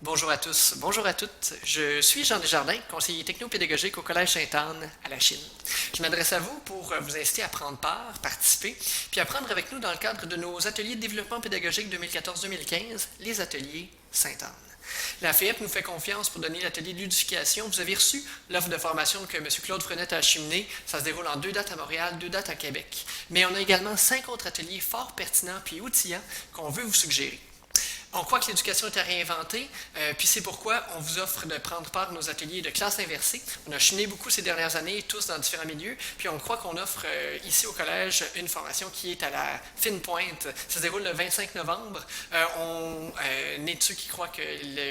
Bonjour à tous, bonjour à toutes. Je suis Jean Desjardins, conseiller technopédagogique au Collège Sainte-Anne à la Chine. Je m'adresse à vous pour vous inciter à prendre part, participer, puis apprendre avec nous dans le cadre de nos ateliers de développement pédagogique 2014-2015, les ateliers Sainte-Anne. La FEP nous fait confiance pour donner l'atelier de ludification. Vous avez reçu l'offre de formation que M. Claude Frenette a acheminée. Ça se déroule en 2 dates à Montréal, 2 dates à Québec. Mais on a également 5 autres ateliers fort pertinents puis outillants qu'on veut vous suggérer. On croit que l'éducation est à réinventer, puis c'est pourquoi on vous offre de prendre part à nos ateliers de classe inversée. On a cheminé beaucoup ces dernières années, tous dans différents milieux, puis on croit qu'on offre ici au collège une formation qui est à la fine pointe. Ça se déroule le 25 novembre. On est de ceux qui croient que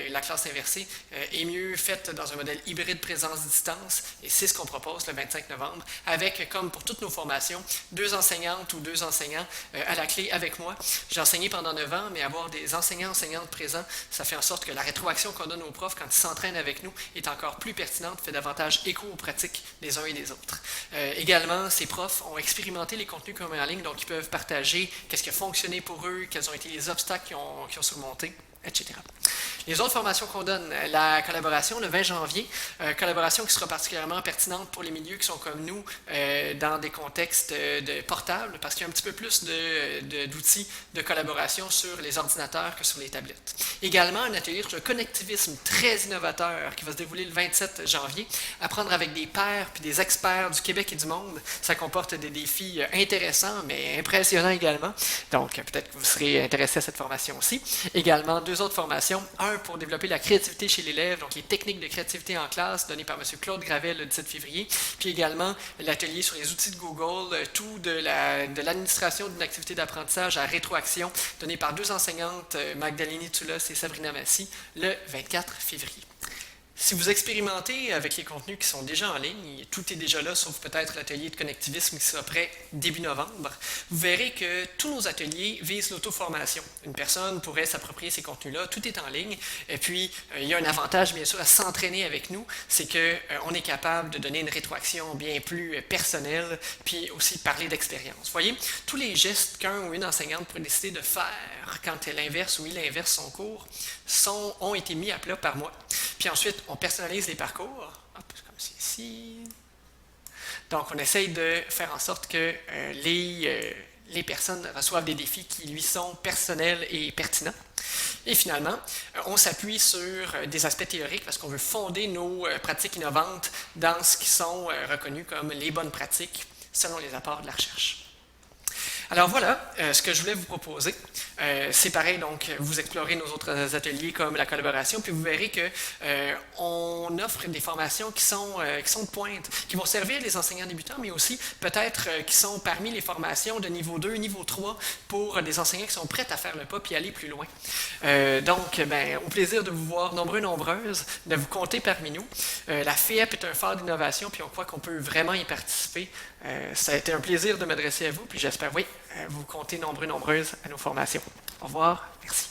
la classe inversée est mieux faite dans un modèle hybride présence-distance, et c'est ce qu'on propose le 25 novembre, avec, comme pour toutes nos formations, 2 enseignantes ou 2 enseignants à la clé avec moi. J'ai enseigné pendant 9 ans, mais avoir des enseignantes présents, ça fait en sorte que la rétroaction qu'on donne aux profs quand ils s'entraînent avec nous est encore plus pertinente, fait davantage écho aux pratiques des uns et des autres. Également, ces profs ont expérimenté les contenus qu'on met en ligne, donc ils peuvent partager qu'est-ce qui a fonctionné pour eux, quels ont été les obstacles qu'ils ont surmontés, etc. Les autres formations qu'on donne, la collaboration le 20 janvier, collaboration qui sera particulièrement pertinente pour les milieux qui sont comme nous dans des contextes de portables, parce qu'il y a un petit peu plus d'outils de collaboration sur les ordinateurs que sur les tablettes. Également, un atelier de connectivisme très innovateur qui va se dérouler le 27 janvier, apprendre avec des pairs puis des experts du Québec et du monde. Ça comporte des défis intéressants, mais impressionnants également. Donc, peut-être que vous serez intéressé à cette formation aussi. Également, 2 autres formations. Un pour développer la créativité chez l'élève, donc les techniques de créativité en classe, donné par M. Claude Gravel le 17 février. Puis également, l'atelier sur les outils de Google, tout de l'administration d'une activité d'apprentissage à rétroaction, donné par 2 enseignantes, Magdalene Toulos et Sabrina Massy, le 24 février. Si vous expérimentez avec les contenus qui sont déjà en ligne, tout est déjà là, sauf peut-être l'atelier de connectivisme qui sera prêt début novembre, vous verrez que tous nos ateliers visent l'auto-formation. Une personne pourrait s'approprier ces contenus-là, tout est en ligne, et puis il y a un avantage bien sûr à s'entraîner avec nous, c'est qu'on est capable de donner une rétroaction bien plus personnelle, puis aussi parler d'expérience. Vous voyez, tous les gestes qu'un ou une enseignante pourrait décider de faire quand elle inverse ou il inverse son cours ont été mis à plat par moi. Puis ensuite, on personnalise les parcours, hop, comme c'est ici. Donc, on essaye de faire en sorte que les personnes reçoivent des défis qui lui sont personnels et pertinents. Et finalement, on s'appuie sur des aspects théoriques parce qu'on veut fonder nos pratiques innovantes dans ce qui sont reconnus comme les bonnes pratiques selon les apports de la recherche. Alors voilà ce que je voulais vous proposer. C'est pareil, donc vous explorez nos autres ateliers comme la collaboration, puis vous verrez qu'on offre des formations qui sont de pointe, qui vont servir les enseignants débutants, mais aussi peut-être qui sont parmi les formations de niveau 2, niveau 3 pour des enseignants qui sont prêts à faire le pas puis aller plus loin. Donc, au plaisir de vous voir nombreux, nombreuses, de vous compter parmi nous. La FEP est un phare d'innovation, puis on croit qu'on peut vraiment y participer. Ça a été un plaisir de m'adresser à vous, puis j'espère, oui, vous comptez nombreux, nombreuses à nos formations. Au revoir, merci.